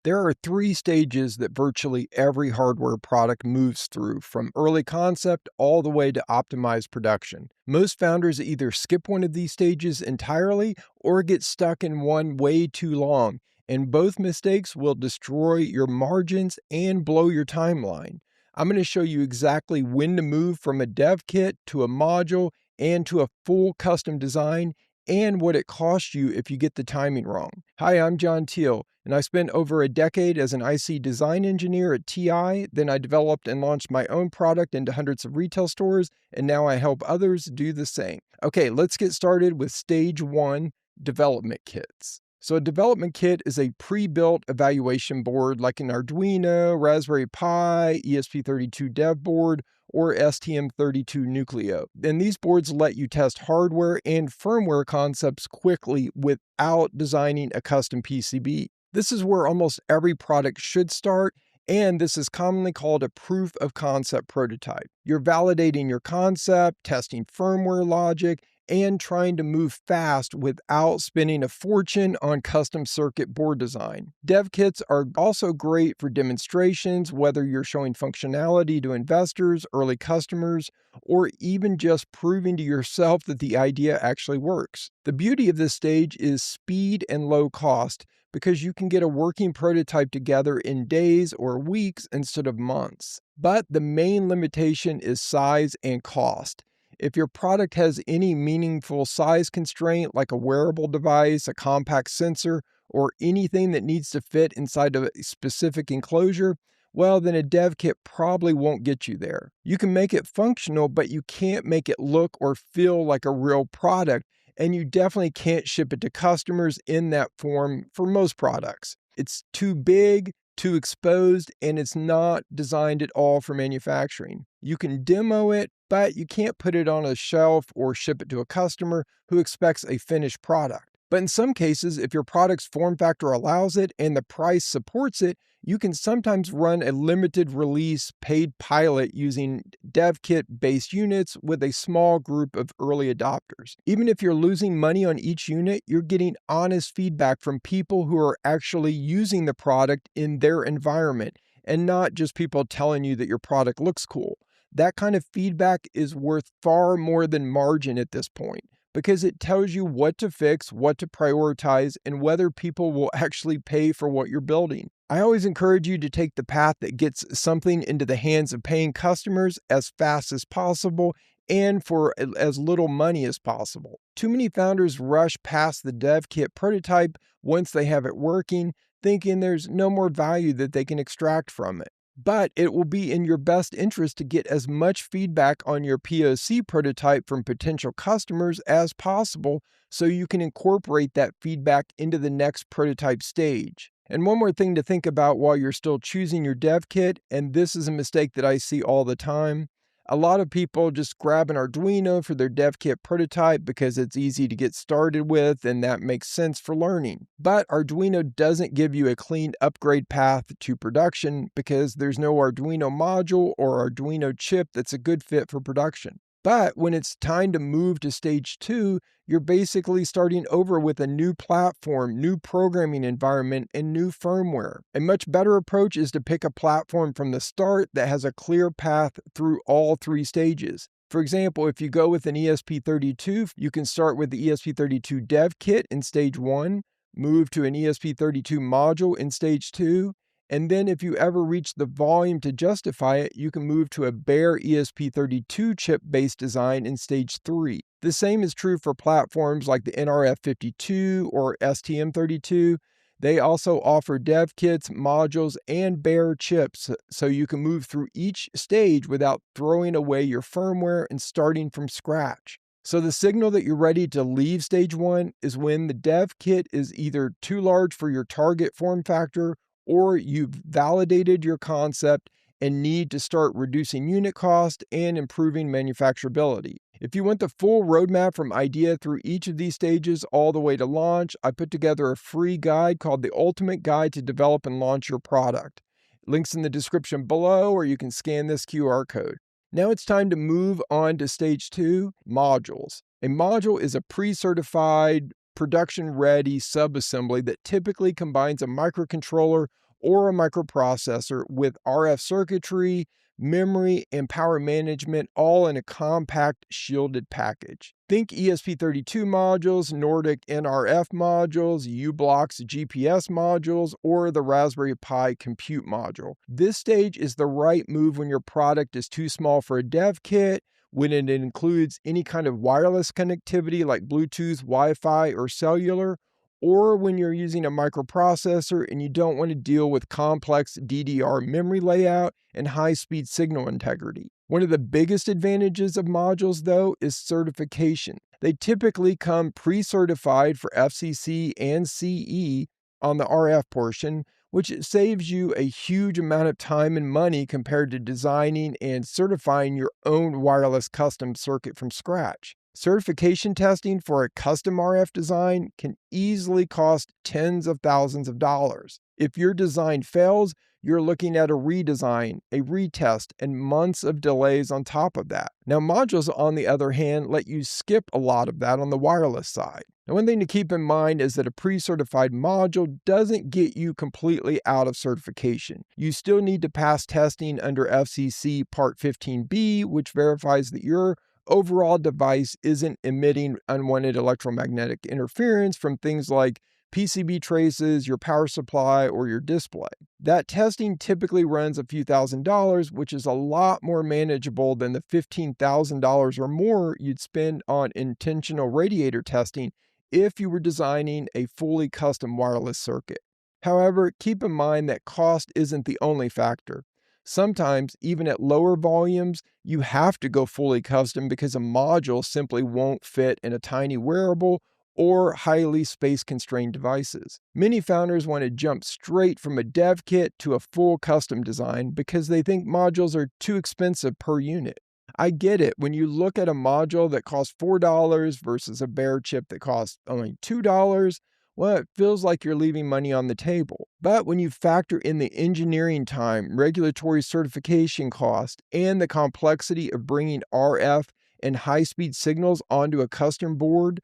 There are three stages that virtually every hardware product moves through, from early concept all the way to optimized production. Most founders either skip one of these stages entirely or get stuck in one way too long, and both mistakes will destroy your margins and blow your timeline. I'm going to show you exactly when to move from a dev kit to a module and to a full custom design, and what it costs you if you get the timing wrong. Hi, I'm John Teal, and I spent over a decade as an IC design engineer at TI. Then I developed and launched my own product into hundreds of retail stores, and now I help others do the same. Okay, let's get started with stage one, development kits. So a development kit is a pre-built evaluation board like an Arduino, Raspberry Pi, ESP32 dev board, or STM32 Nucleo. And these boards let you test hardware and firmware concepts quickly without designing a custom PCB. This is where almost every product should start, and this is commonly called a proof of concept prototype. You're validating your concept, testing firmware logic, and trying to move fast without spending a fortune on custom circuit board design. Dev kits are also great for demonstrations, whether you're showing functionality to investors, early customers, or even just proving to yourself that the idea actually works. The beauty of this stage is speed and low cost, because you can get a working prototype together in days or weeks instead of months. But the main limitation is size and cost. If your product has any meaningful size constraint, like a wearable device, a compact sensor, or anything that needs to fit inside a specific enclosure, well, then a dev kit probably won't get you there. You can make it functional, but you can't make it look or feel like a real product, and you definitely can't ship it to customers in that form for most products. It's too big, too exposed, and it's not designed at all for manufacturing. You can demo it, but you can't put it on a shelf or ship it to a customer who expects a finished product. But in some cases, if your product's form factor allows it and the price supports it, you can sometimes run a limited release paid pilot using dev kit based units with a small group of early adopters. Even if you're losing money on each unit, you're getting honest feedback from people who are actually using the product in their environment, and not just people telling you that your product looks cool. That kind of feedback is worth far more than margin at this point, because it tells you what to fix, what to prioritize, and whether people will actually pay for what you're building. I always encourage you to take the path that gets something into the hands of paying customers as fast as possible and for as little money as possible. Too many founders rush past the dev kit prototype once they have it working, thinking there's no more value that they can extract from it. But it will be in your best interest to get as much feedback on your POC prototype from potential customers as possible, so you can incorporate that feedback into the next prototype stage. And one more thing to think about while you're still choosing your dev kit, and this is a mistake that I see all the time. A lot of people just grab an Arduino for their dev kit prototype because it's easy to get started with, and that makes sense for learning. But Arduino doesn't give you a clean upgrade path to production because there's no Arduino module or Arduino chip that's a good fit for production. But when it's time to move to stage two, you're basically starting over with a new platform, new programming environment, and new firmware. A much better approach is to pick a platform from the start that has a clear path through all three stages. For example, if you go with an ESP32, you can start with the ESP32 dev kit in stage one, move to an ESP32 module in stage two, and then if you ever reach the volume to justify it, you can move to a bare ESP32 chip-based design in stage 3. The same is true for platforms like the NRF52 or STM32. They also offer dev kits, modules, and bare chips, so you can move through each stage without throwing away your firmware and starting from scratch. So the signal that you're ready to leave stage one is when the dev kit is either too large for your target form factor, or you've validated your concept and need to start reducing unit cost and improving manufacturability. If you want the full roadmap from idea through each of these stages all the way to launch, I put together a free guide called The Ultimate Guide to Develop and Launch Your Product. Links in the description below, or you can scan this QR code. Now it's time to move on to stage two, modules. A module is a pre-certified, production-ready subassembly that typically combines a microcontroller or a microprocessor with RF circuitry, memory, and power management all in a compact shielded package. Think ESP32 modules, Nordic NRF modules, U-Blox GPS modules, or the Raspberry Pi compute module. This stage is the right move when your product is too small for a dev kit, when it includes any kind of wireless connectivity like Bluetooth, Wi-Fi, or cellular, or when you're using a microprocessor and you don't want to deal with complex DDR memory layout and high-speed signal integrity. One of the biggest advantages of modules, though, is certification. They typically come pre-certified for FCC and CE on the RF portion, which saves you a huge amount of time and money compared to designing and certifying your own wireless custom circuit from scratch. Certification testing for a custom RF design can easily cost tens of thousands of dollars. If your design fails, you're looking at a redesign, a retest, and months of delays on top of that. Now, modules, on the other hand, let you skip a lot of that on the wireless side. Now, one thing to keep in mind is that a pre-certified module doesn't get you completely out of certification. You still need to pass testing under FCC Part 15B, which verifies that your overall device isn't emitting unwanted electromagnetic interference from things like PCB traces, your power supply, or your display. That testing typically runs a few $1,000s, which is a lot more manageable than the $15,000 or more you'd spend on intentional radiator testing if you were designing a fully custom wireless circuit. However, keep in mind that cost isn't the only factor. Sometimes, even at lower volumes, you have to go fully custom because a module simply won't fit in a tiny wearable or highly space-constrained devices. Many founders want to jump straight from a dev kit to a full custom design because they think modules are too expensive per unit. I get it. When you look at a module that costs $4 versus a bare chip that costs only $2, well, it feels like you're leaving money on the table. But when you factor in the engineering time, regulatory certification cost, and the complexity of bringing RF and high-speed signals onto a custom board,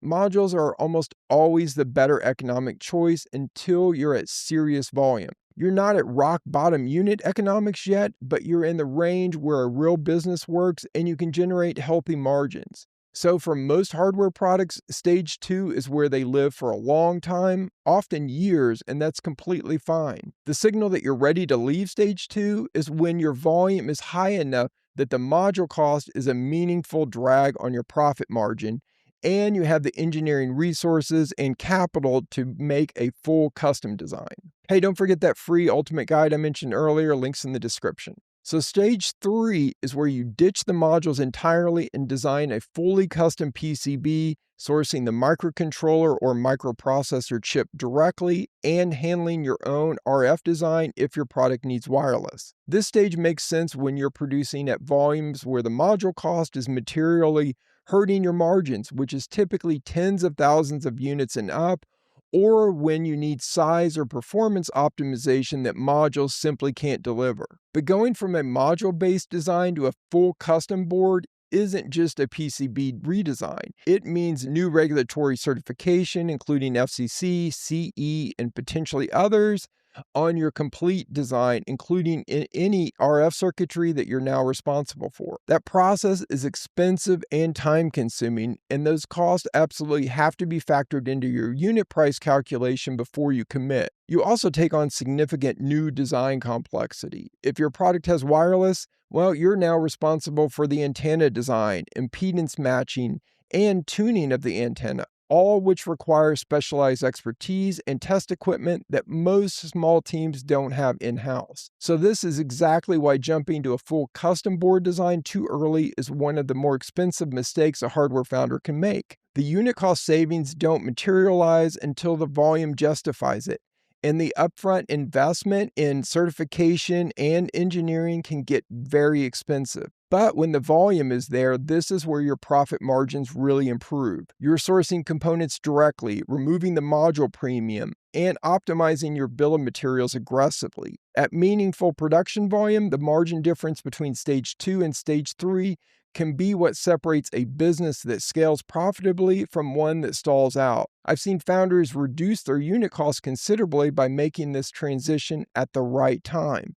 modules are almost always the better economic choice until you're at serious volume. You're not at rock bottom unit economics yet, but you're in the range where a real business works and you can generate healthy margins. So for most hardware products, stage 2 is where they live for a long time, often years, and that's completely fine. The signal that you're ready to leave stage 2 is when your volume is high enough that the module cost is a meaningful drag on your profit margin, and you have the engineering resources and capital to make a full custom design. Hey, don't forget that free ultimate guide I mentioned earlier, links in the description. So stage 3 is where you ditch the modules entirely and design a fully custom PCB, sourcing the microcontroller or microprocessor chip directly and handling your own RF design if your product needs wireless. This stage makes sense when you're producing at volumes where the module cost is materially hurting your margins, which is typically tens of thousands of units and up, or when you need size or performance optimization that modules simply can't deliver. But going from a module-based design to a full custom board isn't just a PCB redesign. It means new regulatory certification, including FCC, CE, and potentially others, on your complete design, including in any RF circuitry that you're now responsible for. That process is expensive and time-consuming, and those costs absolutely have to be factored into your unit price calculation before you commit. You also take on significant new design complexity. If your product has wireless, well, you're now responsible for the antenna design, impedance matching, and tuning of the antenna, all which require specialized expertise and test equipment that most small teams don't have in-house. So this is exactly why jumping to a full custom board design too early is one of the more expensive mistakes a hardware founder can make. The unit cost savings don't materialize until the volume justifies it, and the upfront investment in certification and engineering can get very expensive. But when the volume is there, this is where your profit margins really improve. You're sourcing components directly, removing the module premium, and optimizing your bill of materials aggressively. At meaningful production volume, the margin difference between stage 2 and stage 3 can be what separates a business that scales profitably from one that stalls out. I've seen founders reduce their unit costs considerably by making this transition at the right time.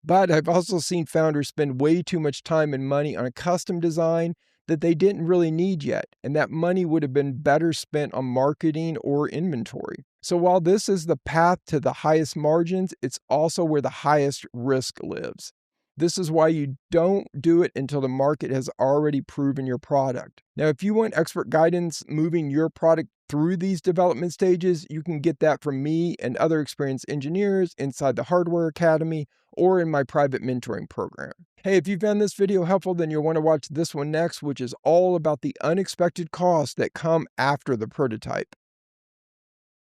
But I've also seen founders spend way too much time and money on a custom design that they didn't really need yet, and that money would have been better spent on marketing or inventory. So while this is the path to the highest margins, it's also where the highest risk lives. This is why you don't do it until the market has already proven your product. Now, if you want expert guidance moving your product through these development stages, you can get that from me and other experienced engineers inside the Hardware Academy or in my private mentoring program. Hey, if you found this video helpful, then you'll want to watch this one next, which is all about the unexpected costs that come after the prototype.